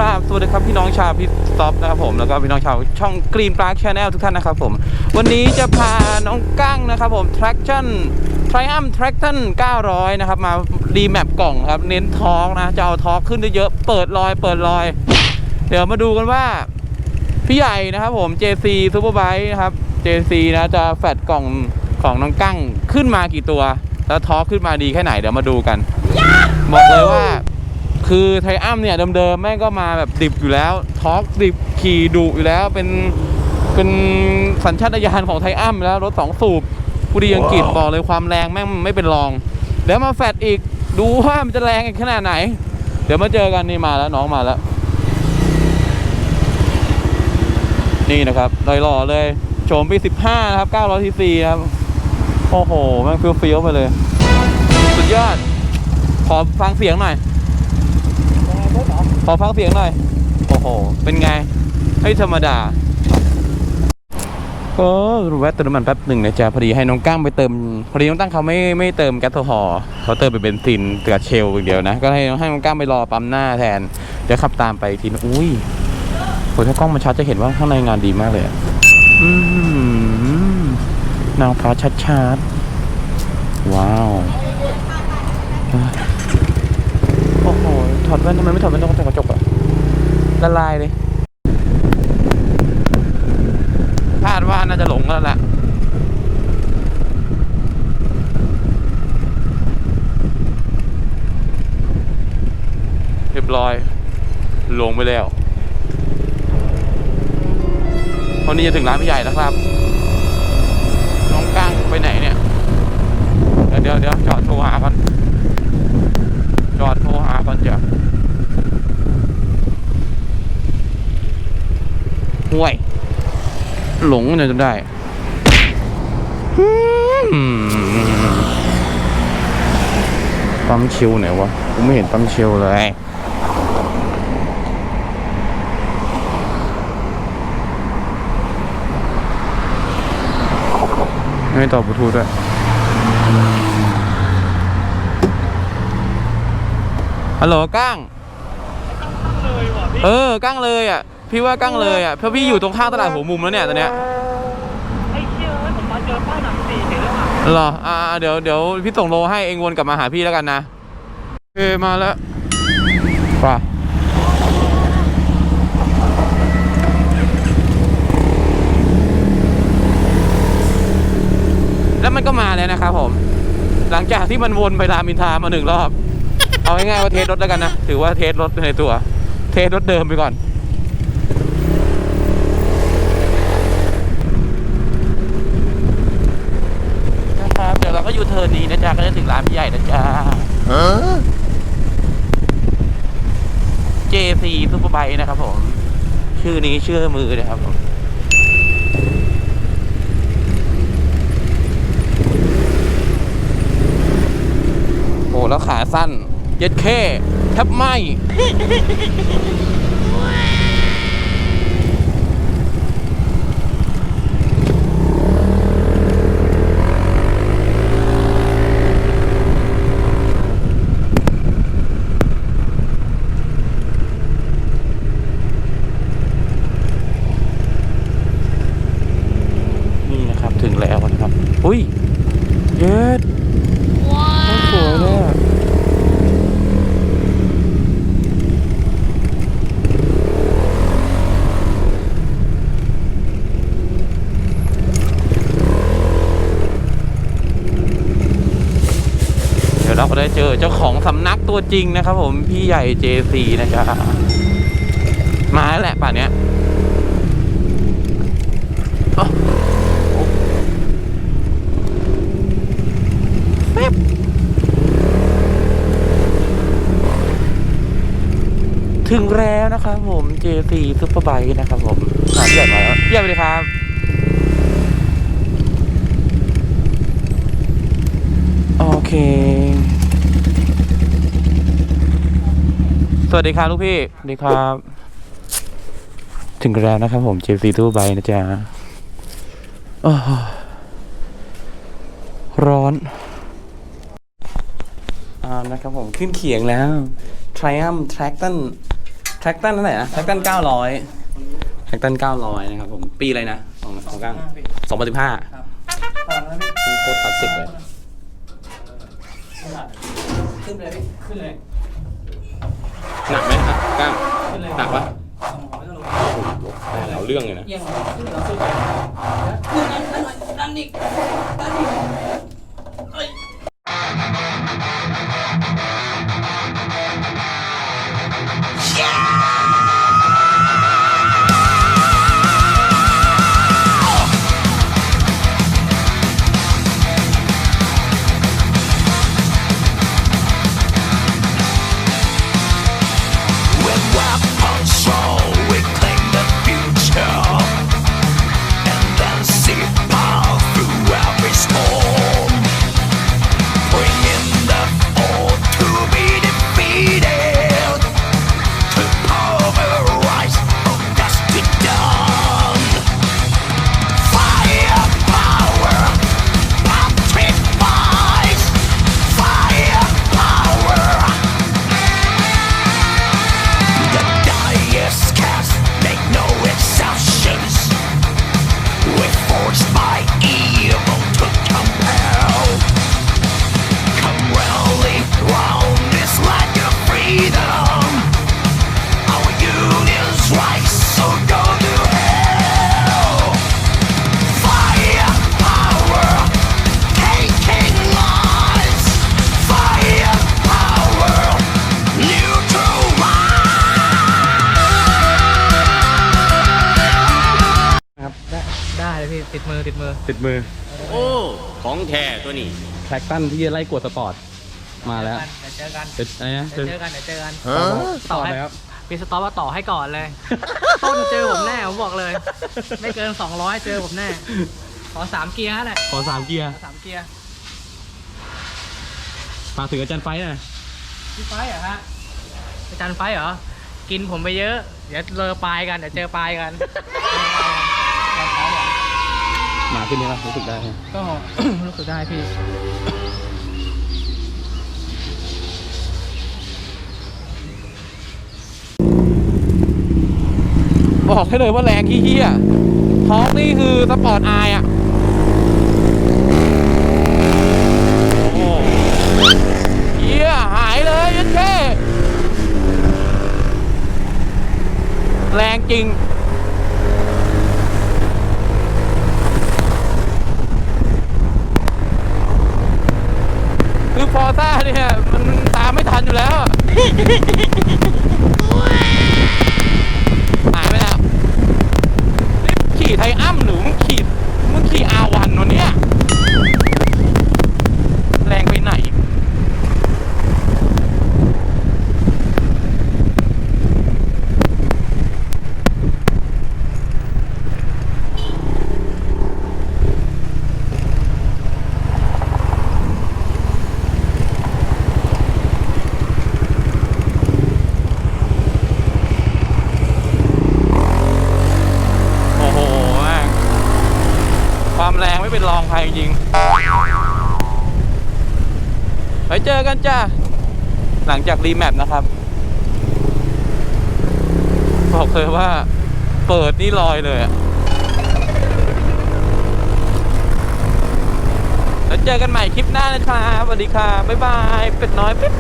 ราบสวัสดีครับพี่น้องชาวพิทสต็อปนะครับผมแล้วก็พี่น้องชาวช่อง Green Park Channel ทุกท่านนะครับผมวันนี้จะพาน้องกั้งนะครับผม Traction Triumph Traction 900นะครับมารีแมปกล่องครับเน้นทอร์กนะจะเอาทอร์กขึ้นเยอะๆเปิดรอยเดี๋ยวมาดูกันว่าพี่ใหญ่นะครับผม JC Superbike นะครับ JC นะจะแฟดกล่องของน้องกั้งขึ้นมากี่ตัวแล้วทอร์กขึ้นมาดีแค่ไหนเดี๋ยวมาดูกันบอกเลยว่าคือไทอัมเนี่ยเดิมๆแม่งก็มาแบบดิบอยู่แล้วทอร์กดิบขี่ดุอยู่แล้วเป็นสัญชาตญาณของไทอัมแล้วรถ2สูบผู้ดีอังกฤษบอกเลยความแรงแม่งไม่เป็นรองเดี๋ยวมาแฟดอีกดูว่ามันจะแรงขนาดไหนเดี๋ยวมาเจอกันนี่มาแล้วน้องมาแล้วนี่นะครับหล่อเลยโฉมปี15นะครับ900 cc ครับโอ้โหแม่งเฟี้ยวๆไปเลยสุดยอดขอฟังเสียงหน่อยขอฟังเสียงหน่อยโอ้โหเป็นไงไม่ธรรมดาก็แวะเติมน้ำมันแป๊บหนึ่งนะจ๊ะพอดีให้น้องกั้งไปเติมพอดีน้องตั้งเขาไม่เติมแก๊สโซฮอล์เขาเติมเป็นเบนซินเตือเชลอย่างเดียวนะก็ให้น้องกั้งไปรอปั๊มหน้าแทนเดี๋ยวขับตามไปทีนึงอุ้ยโหถ้ากล้องมันชัดจะเห็นว่าข้างในงานดีมากเลยนางฟ้าชัดๆว้าวโอ้โหถอดแว่นทำไมไม่ถอดแว่นต้องแต่กระจกอะละลายเลยคาดว่าน่าจะหลงแล้วแหละเรียบร้อยลงไปแล้ววันนี้จะถึงร้านพี่ใหญ่แล้วครับน้องกั้งไปไหนเนี่ยเดี๋ยวจอดโทรหาก่อนจ้ะห่วยหลงเนี่ยจะได้ปั๊มชิวไหนวะกูไม่เห็นปั๊มชิวเลยไม่ต่อบลูทูธด้วยฮัลโหลกั้งกั้งเลยอ่ะพี่ว่ากั้งเลยอ่ะเพราะพี่อยู่ตรงข้างตลาดหัวมุมแล้วเนี่ยตอนเนี้ยไอ้เชี่ยผมมาเจอป้ายหนังสีเห็นแล้วอ่ะเหรอเดี๋ยวพี่ส่งโลให้เองวนกลับมาหาพี่แล้วกันนะมาแล้วป่ะแล้วมันก็มาแล้วนะครับผมหลังจากที่มันวนไปรามอินทรามา1 รอบเอาง่ายๆว่าเทสรถแล้วกันนะถือว่าเทสรถในตัวเทสรถเดิมไปก่อนนะครับเดี๋ยวเราก็ยูเทิร์นนี้นะจ๊ะก็จะถึงร้านพี่ใหญ่นะจ๊ะJC Superbike นะครับผมชื่อนี้เชื่อมือนะครับผมโอ้แล้วขาสั้นเย็ดเข้แทบไหมนี่นะครับถึงแล้วนะครับอุ้ยเย็ดว้าวสวยเลยอะเราก็ได้เจอเจ้าของสำนักตัวจริงนะครับผมพี่ใหญ่ JC นะจ๊ะมาแล้วแหละป่านเนี้ยถึงแล้วนะครับผม JC Superbike นะครับผมพี่ใหญ่มาแล้วพี่ใหญ่สวัสดีครับโอเคสวัสดีครับลูกพี่สวัสดีครับถึงแล้วนะครับผม JC Superbike นะจ๊ะร้อนนะครับผมขึ้นเขียงแล้ว Triumph ท็กตันเท่าไหร่นะแท็กตัน900แท็กตัน900นะครับผมปีอะไรนะของก้าง2015โคตรคลาสสิกเลยขึ้นเลยพี่ขึ้นเลยหนักไหมครับก้างหนักปะเอาเรื่องเลยนะนั่นอีกได้เลยพี่ติดมือ โอ้ของแท้ตัวนี้แท็กตันที่ไล่กวดสปอร์ตมาแล้วเดี๋ยวเจอกัน เดี๋ยว เจอกันต่อให้มีสต็อปว่าต่อให้ก่อนเลย ต้นเจอผมแน่ผมบอกเลย ไม่เกิน200เจอผมแน่ขอ3เกียร์แหละ ขอ3เกียร์ฝากถึงอาจารย์ไฟหน่อย พี่ไฟเหรอฮะอาจารย์ไฟเหรอกินผมไปเยอะเดี๋ยวเลอปลายกันเดี๋ยวเจอปลายกัน หนาขึ้นไหมล่ะรู้สึกได้ไหม ก็ รู้สึกได้พี่บอกให้เลยว่าแรงขี้เหี้ยฮอกนี่คือสปอร์ตไออ่ะโอ้เหี้ยหายเลยยันแค่แรงจริงคือฟอร์ซ่าเนี่ยมันตามไม่ทันอยู่แล้วหายไปแล้วนี่ขี่ไทอัมหรือมึงขี่R1วันเนี่ยแรงไปไหนความแรงไม่เป็นรองใครจริงไปเจอกันจ้าหลังจากรีแมปนะครับบอกเลยว่าเปิดนี่ลอยเลยอะแล้วเจอกันใหม่คลิปหน้านะครับสวัสดีค่ะบ๊ายบายเป็ดน้อยปิ๊ด